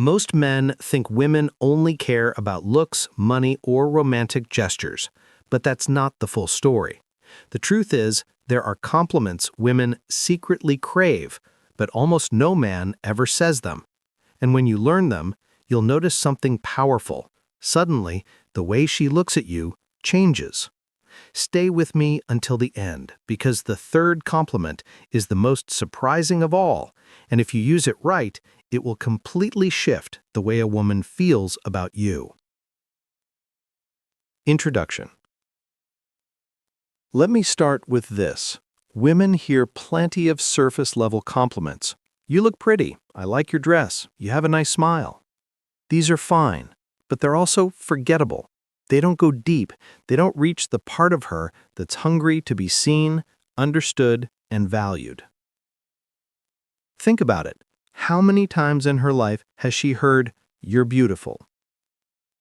Most men think women only care about looks, money, or romantic gestures, but that's not the full story. The truth is, there are compliments women secretly crave, but almost no man ever says them. And when you learn them, you'll notice something powerful. Suddenly, the way she looks at you changes. Stay with me until the end, because the third compliment is the most surprising of all, and if you use it right, it will completely shift the way a woman feels about you. Introduction. Let me start with this. Women hear plenty of surface-level compliments. You look pretty. I like your dress. You have a nice smile. These are fine, but they're also forgettable. They don't go deep. They don't reach the part of her that's hungry to be seen, understood, and valued. Think about it. How many times in her life has she heard, "You're beautiful"?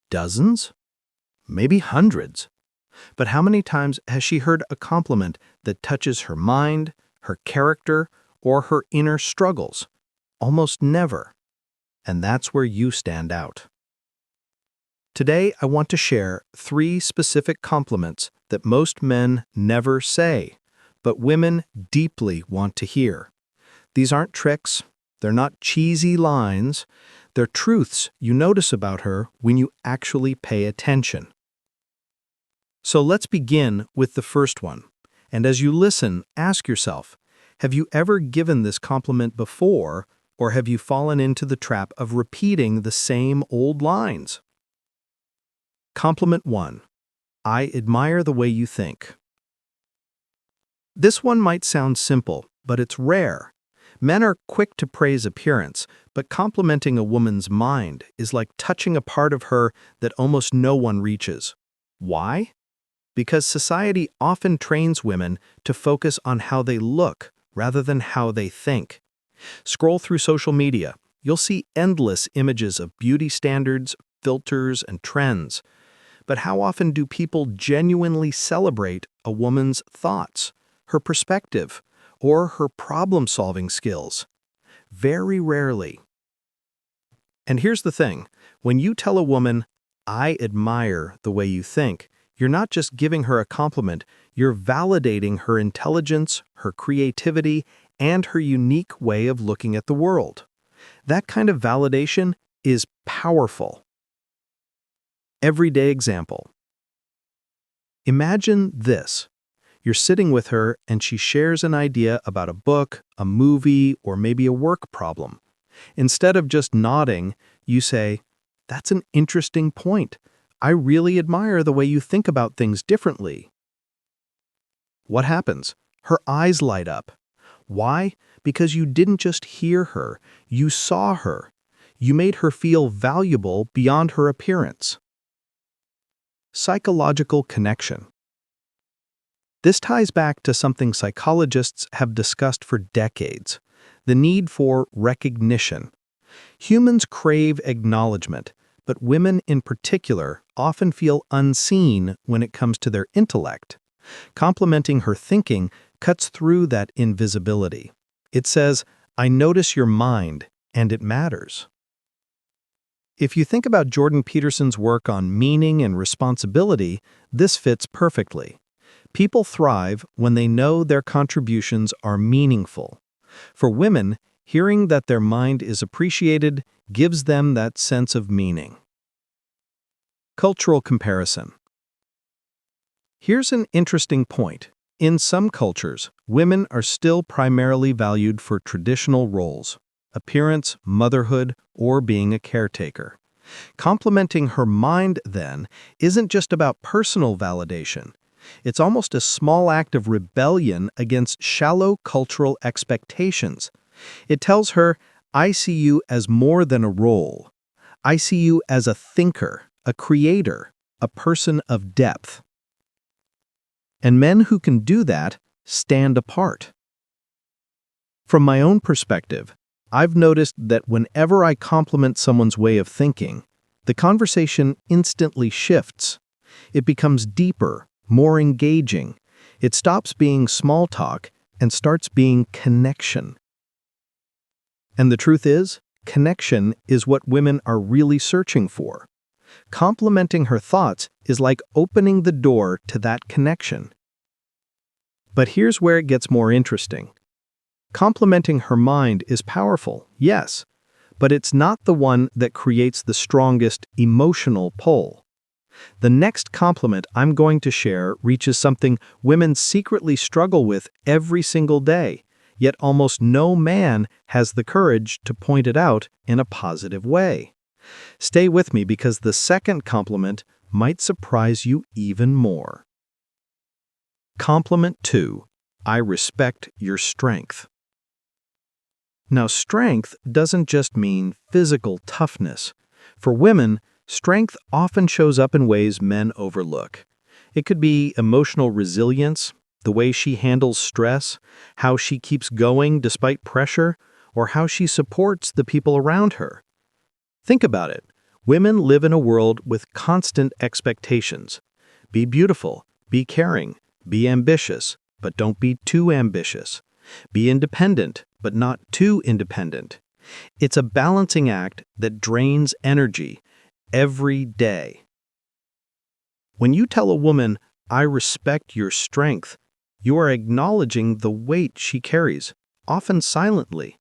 Dozens? Maybe hundreds. But how many times has she heard a compliment that touches her mind, her character, or her inner struggles? Almost never. And that's where you stand out. Today, I want to share 3 specific compliments that most men never say, but women deeply want to hear. These aren't tricks. They're not cheesy lines. They're truths you notice about her when you actually pay attention. So let's begin with the first one. And as you listen, ask yourself, have you ever given this compliment before, or have you fallen into the trap of repeating the same old lines? Compliment 1. I admire the way you think. This one might sound simple, but it's rare. Men are quick to praise appearance, but complimenting a woman's mind is like touching a part of her that almost no one reaches. Why? Because society often trains women to focus on how they look rather than how they think. Scroll through social media, you'll see endless images of beauty standards, filters, and trends. But how often do people genuinely celebrate a woman's thoughts, her perspective, or her problem-solving skills? Very rarely. And here's the thing, when you tell a woman, I admire the way you think, you're not just giving her a compliment, you're validating her intelligence, her creativity, and her unique way of looking at the world. That kind of validation is powerful. Everyday example. Imagine this. You're sitting with her and she shares an idea about a book, a movie, or maybe a work problem. Instead of just nodding, you say, "That's an interesting point. I really admire the way you think about things differently." What happens? Her eyes light up. Why? Because you didn't just hear her, you saw her. You made her feel valuable beyond her appearance. Psychological connection. This ties back to something psychologists have discussed for decades, the need for recognition. Humans crave acknowledgement, but women in particular often feel unseen when it comes to their intellect. Complimenting her thinking cuts through that invisibility. It says, I notice your mind, and it matters. If you think about Jordan Peterson's work on meaning and responsibility, this fits perfectly. People thrive when they know their contributions are meaningful. For women, hearing that their mind is appreciated gives them that sense of meaning. Cultural comparison. Here's an interesting point. In some cultures, women are still primarily valued for traditional roles: appearance, motherhood, or being a caretaker. Complimenting her mind, then, isn't just about personal validation. It's almost a small act of rebellion against shallow cultural expectations. It tells her, I see you as more than a role. I see you as a thinker, a creator, a person of depth. And men who can do that stand apart. From my own perspective, I've noticed that whenever I compliment someone's way of thinking, the conversation instantly shifts. It becomes deeper, more engaging. It stops being small talk and starts being connection. And the truth is, connection is what women are really searching for. Complimenting her thoughts is like opening the door to that connection. But here's where it gets more interesting. Complimenting her mind is powerful, yes, but it's not the one that creates the strongest emotional pull. The next compliment I'm going to share reaches something women secretly struggle with every single day, yet almost no man has the courage to point it out in a positive way. Stay with me because the second compliment might surprise you even more. Compliment 2. I respect your strength. Now, strength doesn't just mean physical toughness. For women, strength often shows up in ways men overlook. It could be emotional resilience, the way she handles stress, how she keeps going despite pressure, or how she supports the people around her. Think about it. Women live in a world with constant expectations. Be beautiful, be caring, be ambitious, but don't be too ambitious. Be independent, but not too independent. It's a balancing act that drains energy every day. When you tell a woman, I respect your strength, you are acknowledging the weight she carries, often silently.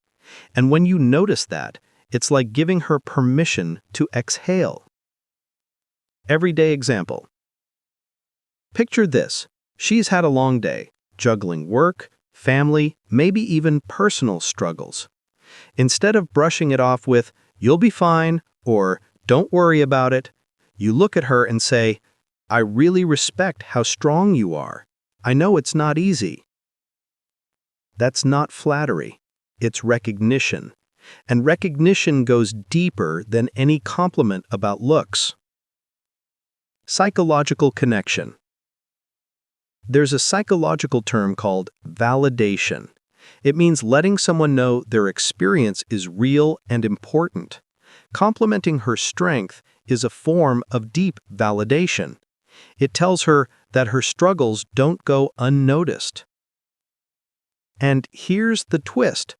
And when you notice that, it's like giving her permission to exhale. Everyday example. Picture this. She's had a long day, juggling work, family, maybe even personal struggles. Instead of brushing it off with, you'll be fine, or don't worry about it, you look at her and say, I really respect how strong you are. I know it's not easy. That's not flattery. It's recognition. And recognition goes deeper than any compliment about looks. Psychological connection. There's a psychological term called validation. It means letting someone know their experience is real and important. Complimenting her strength is a form of deep validation. It tells her that her struggles don't go unnoticed. And here's the twist.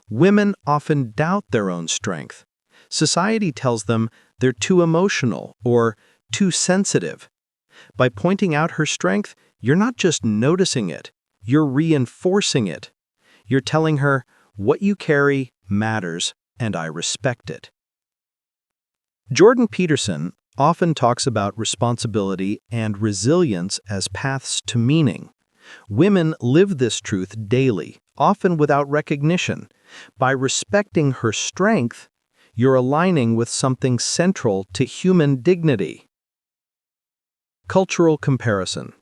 Women often doubt their own strength. Society tells them they're too emotional or too sensitive. By pointing out her strength, you're not just noticing it, you're reinforcing it. You're telling her, what you carry matters, and I respect it. Jordan Peterson often talks about responsibility and resilience as paths to meaning. Women live this truth daily, often without recognition. By respecting her strength, you're aligning with something central to human dignity. Cultural comparison.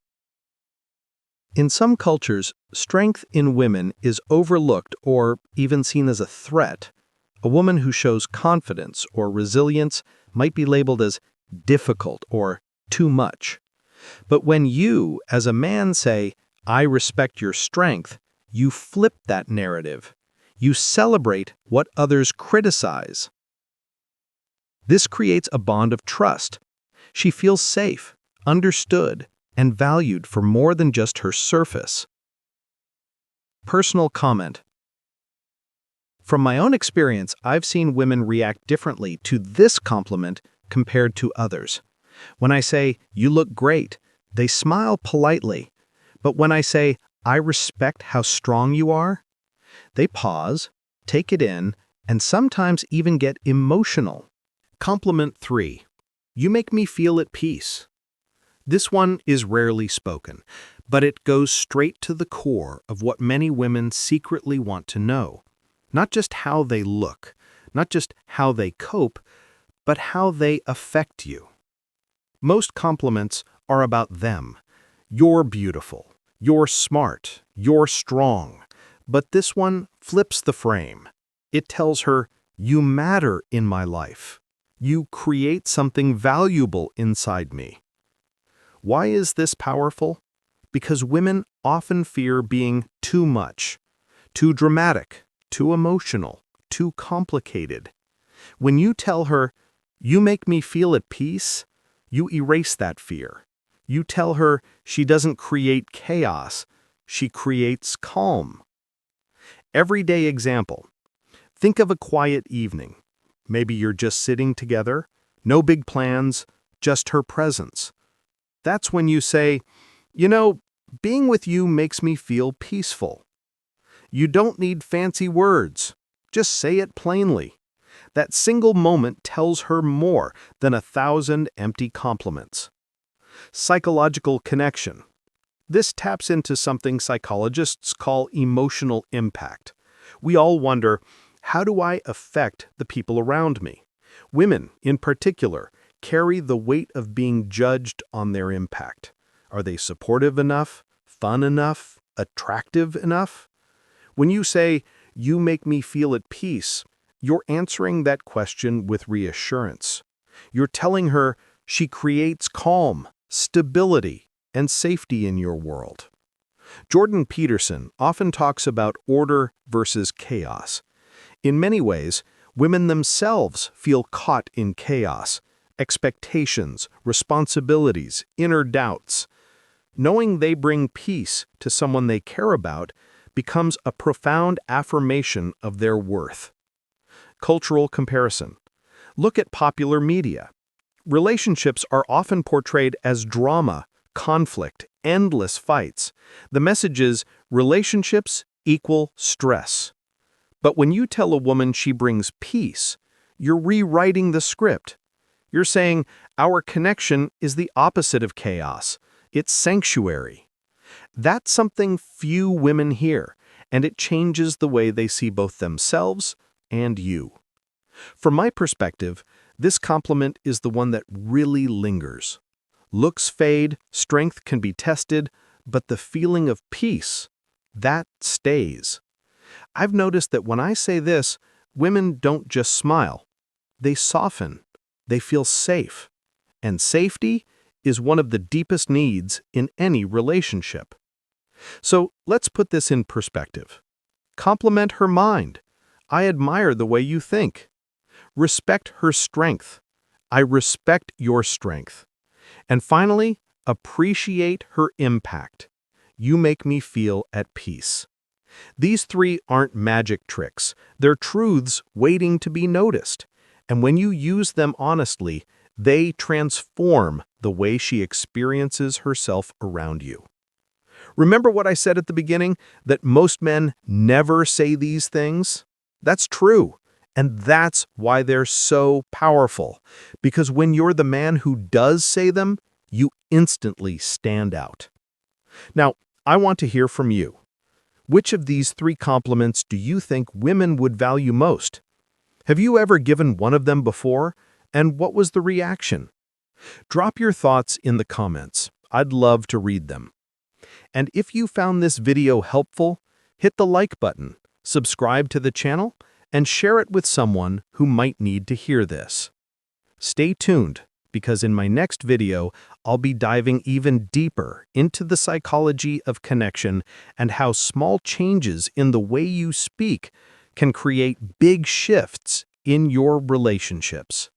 In some cultures, strength in women is overlooked or even seen as a threat. A woman who shows confidence or resilience might be labeled as difficult or too much. But when you, as a man, say, I respect your strength, you flip that narrative. You celebrate what others criticize. This creates a bond of trust. She feels safe, understood, and valued for more than just her surface. Personal comment. From my own experience, I've seen women react differently to this compliment compared to others. When I say, you look great, they smile politely. But when I say, I respect how strong you are, they pause, take it in, and sometimes even get emotional. Compliment 3. You make me feel at peace. This one is rarely spoken, but it goes straight to the core of what many women secretly want to know. Not just how they look, not just how they cope, but how they affect you. Most compliments are about them. You're beautiful, you're smart, you're strong. But this one flips the frame. It tells her, you matter in my life. You create something valuable inside me. Why is this powerful? Because women often fear being too much, too dramatic, too emotional, too complicated. When you tell her, you make me feel at peace, you erase that fear. You tell her she doesn't create chaos, she creates calm. Everyday example. Think of a quiet evening. Maybe you're just sitting together, no big plans, just her presence. That's when you say, being with you makes me feel peaceful. You don't need fancy words. Just say it plainly. That single moment tells her more than 1,000 empty compliments. Psychological connection. This taps into something psychologists call emotional impact. We all wonder, how do I affect the people around me? Women, in particular, carry the weight of being judged on their impact. Are they supportive enough, fun enough, attractive enough? When you say, "You make me feel at peace," you're answering that question with reassurance. You're telling her she creates calm, stability, and safety in your world. Jordan Peterson often talks about order versus chaos. In many ways, women themselves feel caught in chaos, expectations, responsibilities, inner doubts. Knowing they bring peace to someone they care about becomes a profound affirmation of their worth. Cultural comparison. Look at popular media. Relationships are often portrayed as drama, conflict, endless fights. The message is relationships equal stress. But when you tell a woman she brings peace, you're rewriting the script. You're saying, our connection is the opposite of chaos. It's sanctuary. That's something few women hear, and it changes the way they see both themselves and you. From my perspective, this compliment is the one that really lingers. Looks fade, strength can be tested, but the feeling of peace, that stays. I've noticed that when I say this, women don't just smile. They soften. They feel safe. And safety is one of the deepest needs in any relationship. So let's put this in perspective. Compliment her mind. I admire the way you think. Respect her strength. I respect your strength. And finally, appreciate her impact. You make me feel at peace. These three aren't magic tricks. They're truths waiting to be noticed. And when you use them honestly, they transform the way she experiences herself around you. Remember what I said at the beginning, that most men never say these things? That's true. And that's why they're so powerful. Because when you're the man who does say them, you instantly stand out. Now, I want to hear from you. Which of these three compliments do you think women would value most? Have you ever given one of them before? And what was the reaction? Drop your thoughts in the comments. I'd love to read them. And if you found this video helpful, hit the like button, subscribe to the channel, and share it with someone who might need to hear this. Stay tuned, because in my next video, I'll be diving even deeper into the psychology of connection and how small changes in the way you speak can create big shifts in your relationships.